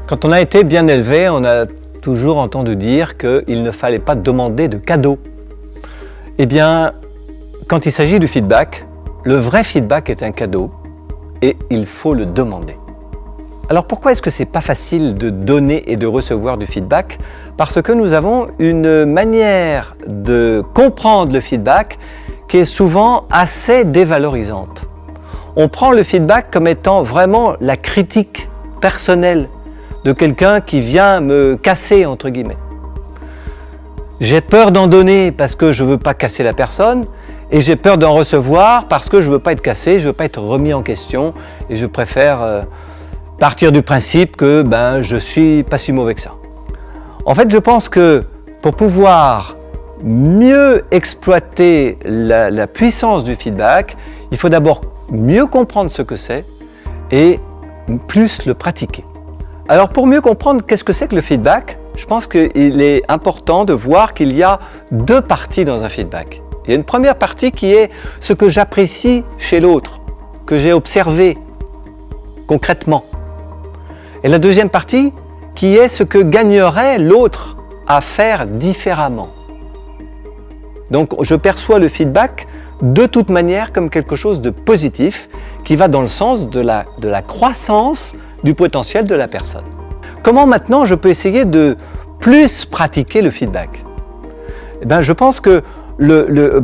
Quand on a été bien élevé, on a toujours entendu dire qu'il ne fallait pas demander de cadeaux. Eh bien, quand il s'agit du feedback, le vrai feedback est un cadeau et il faut le demander. Alors pourquoi est-ce que c'est pas facile de donner et de recevoir du feedback? Parce que nous avons une manière de comprendre le feedback qui est souvent assez dévalorisante. On prend le feedback comme étant vraiment la critique personnelle de quelqu'un qui vient me casser, entre guillemets. J'ai peur d'en donner parce que je ne veux pas casser la personne et j'ai peur d'en recevoir parce que je ne veux pas être cassé, je ne veux pas être remis en question et je préfère partir du principe que je ne suis pas si mauvais que ça. En fait, je pense que pour pouvoir mieux exploiter la puissance du feedback, il faut d'abord mieux comprendre ce que c'est et plus le pratiquer. Alors pour mieux comprendre qu'est-ce que c'est que le feedback, je pense qu'il est important de voir qu'il y a deux parties dans un feedback. Il y a une première partie qui est ce que j'apprécie chez l'autre, que j'ai observé concrètement. Et la deuxième partie qui est ce que gagnerait l'autre à faire différemment. Donc je perçois le feedback de toute manière comme quelque chose de positif qui va dans le sens de la croissance du potentiel de la personne. Comment maintenant je peux essayer de plus pratiquer le feedback? Je pense que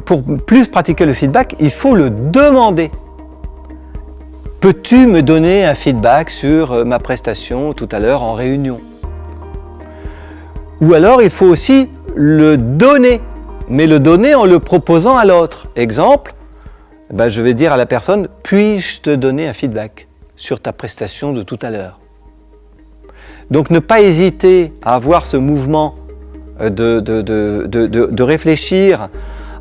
pour plus pratiquer le feedback, il faut le demander. Peux-tu me donner un feedback sur ma prestation tout à l'heure en réunion? Ou alors il faut aussi le donner, mais le donner en le proposant à l'autre. Exemple, je vais dire à la personne, puis-je te donner un feedback sur ta prestation de tout à l'heure? Donc ne pas hésiter à avoir ce mouvement de réfléchir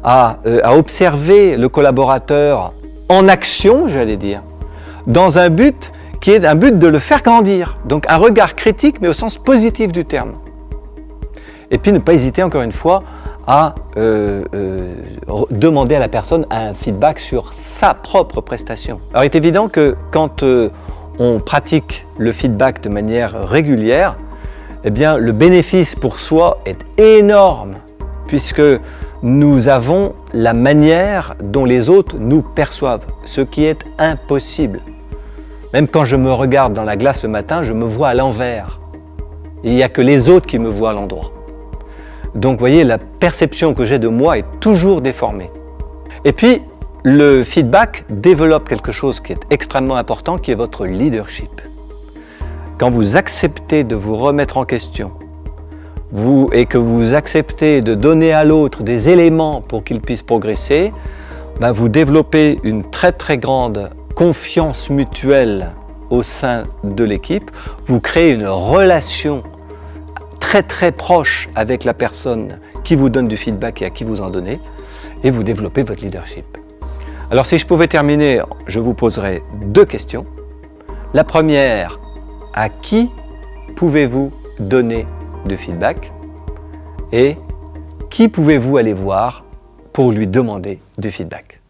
à observer le collaborateur en action, j'allais dire, dans un but qui est un but de le faire grandir. Donc un regard critique, mais au sens positif du terme. Et puis ne pas hésiter, encore une fois, à demander à la personne un feedback sur sa propre prestation. Alors il est évident que quand on pratique le feedback de manière régulière, eh bien le bénéfice pour soi est énorme puisque nous avons la manière dont les autres nous perçoivent, ce qui est impossible. Même quand je me regarde dans la glace le matin, je me vois à l'envers. Il n'y a que les autres qui me voient à l'endroit. Donc vous voyez, la perception que j'ai de moi est toujours déformée. Et puis, le feedback développe quelque chose qui est extrêmement important, qui est votre leadership. Quand vous acceptez de vous remettre en question, et que vous acceptez de donner à l'autre des éléments pour qu'il puisse progresser, vous développez une très très grande confiance mutuelle au sein de l'équipe, vous créez une relation très très proche avec la personne qui vous donne du feedback et à qui vous en donnez, et vous développez votre leadership. Alors si je pouvais terminer, je vous poserai deux questions. La première, à qui pouvez-vous donner du feedback? Et qui pouvez-vous aller voir pour lui demander du feedback?